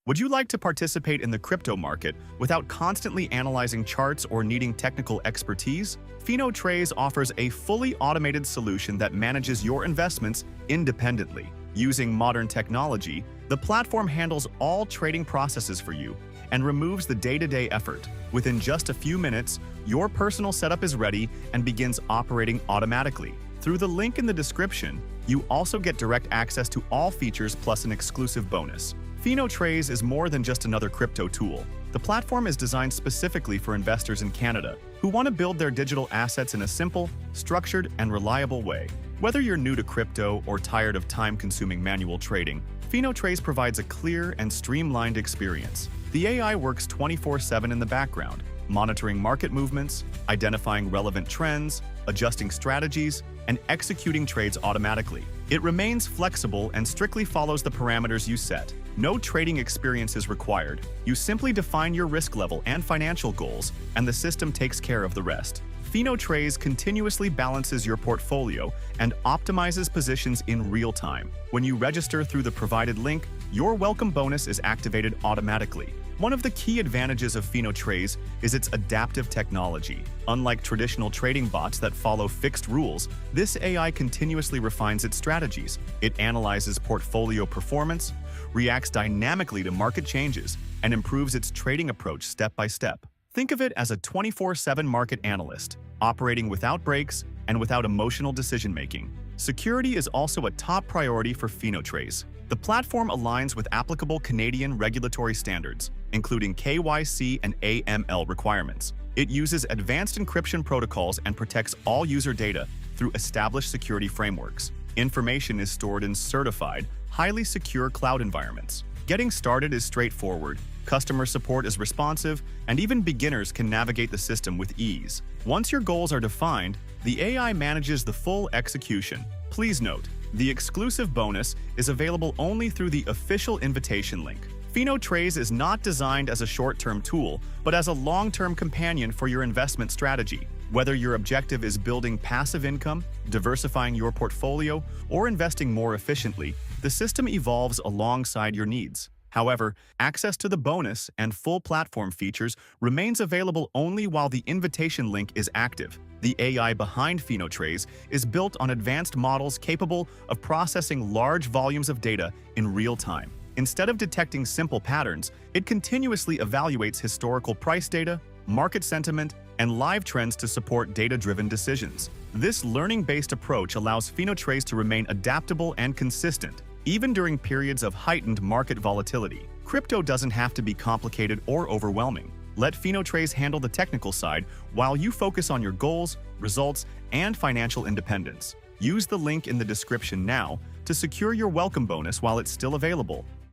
Would you like to participate in the crypto market without constantly analyzing charts or needing technical expertise? Finotraze offers a fully automated solution that manages your investments independently. Using modern technology, the platform handles all trading processes for you and removes the day-to-day effort. Within just a few minutes, your personal setup is ready and begins operating automatically. Through the link in the description, you also get direct access to all features plus an exclusive bonus. Finotraze is more than just another crypto tool. The platform is designed specifically for investors in Canada who want to build their digital assets in a simple, structured, and reliable way. Whether you're new to crypto or tired of time-consuming manual trading, Finotraze provides a clear and streamlined experience. The AI works 24/7 in the background, monitoring market movements, identifying relevant trends, adjusting strategies, and executing trades automatically. It remains flexible and strictly follows the parameters you set. No trading experience is required. You simply define your risk level and financial goals, and the system takes care of the rest. Finotraze continuously balances your portfolio and optimizes positions in real time. When you register through the provided link, your welcome bonus is activated automatically. One of the key advantages of Finotraze is its adaptive technology. Unlike traditional trading bots that follow fixed rules, this AI continuously refines its strategies. It analyzes portfolio performance, reacts dynamically to market changes, and improves its trading approach step by step. Think of it as a 24/7 market analyst, operating without breaks and without emotional decision-making. Security is also a top priority for Finotraze. The platform aligns with applicable Canadian regulatory standards, including KYC and AML requirements. It uses advanced encryption protocols and protects all user data through established security frameworks. Information is stored in certified, highly secure cloud environments. Getting started is straightforward. Customer support is responsive, and even beginners can navigate the system with ease. Once your goals are defined, the AI manages the full execution. Please note, the exclusive bonus is available only through the official invitation link. Finotraze is not designed as a short-term tool, but as a long-term companion for your investment strategy. Whether your objective is building passive income, diversifying your portfolio, or investing more efficiently, the system evolves alongside your needs. However, access to the bonus and full platform features remains available only while the invitation link is active. The AI behind Finotraze is built on advanced models capable of processing large volumes of data in real time. Instead of detecting simple patterns, it continuously evaluates historical price data, market sentiment, and live trends to support data-driven decisions. This learning-based approach allows Finotraze to remain adaptable and consistent, even during periods of heightened market volatility. Crypto doesn't have to be complicated or overwhelming. Let Finotraze handle the technical side while you focus on your goals, results, and financial independence. Use the link in the description now to secure your welcome bonus while it's still available.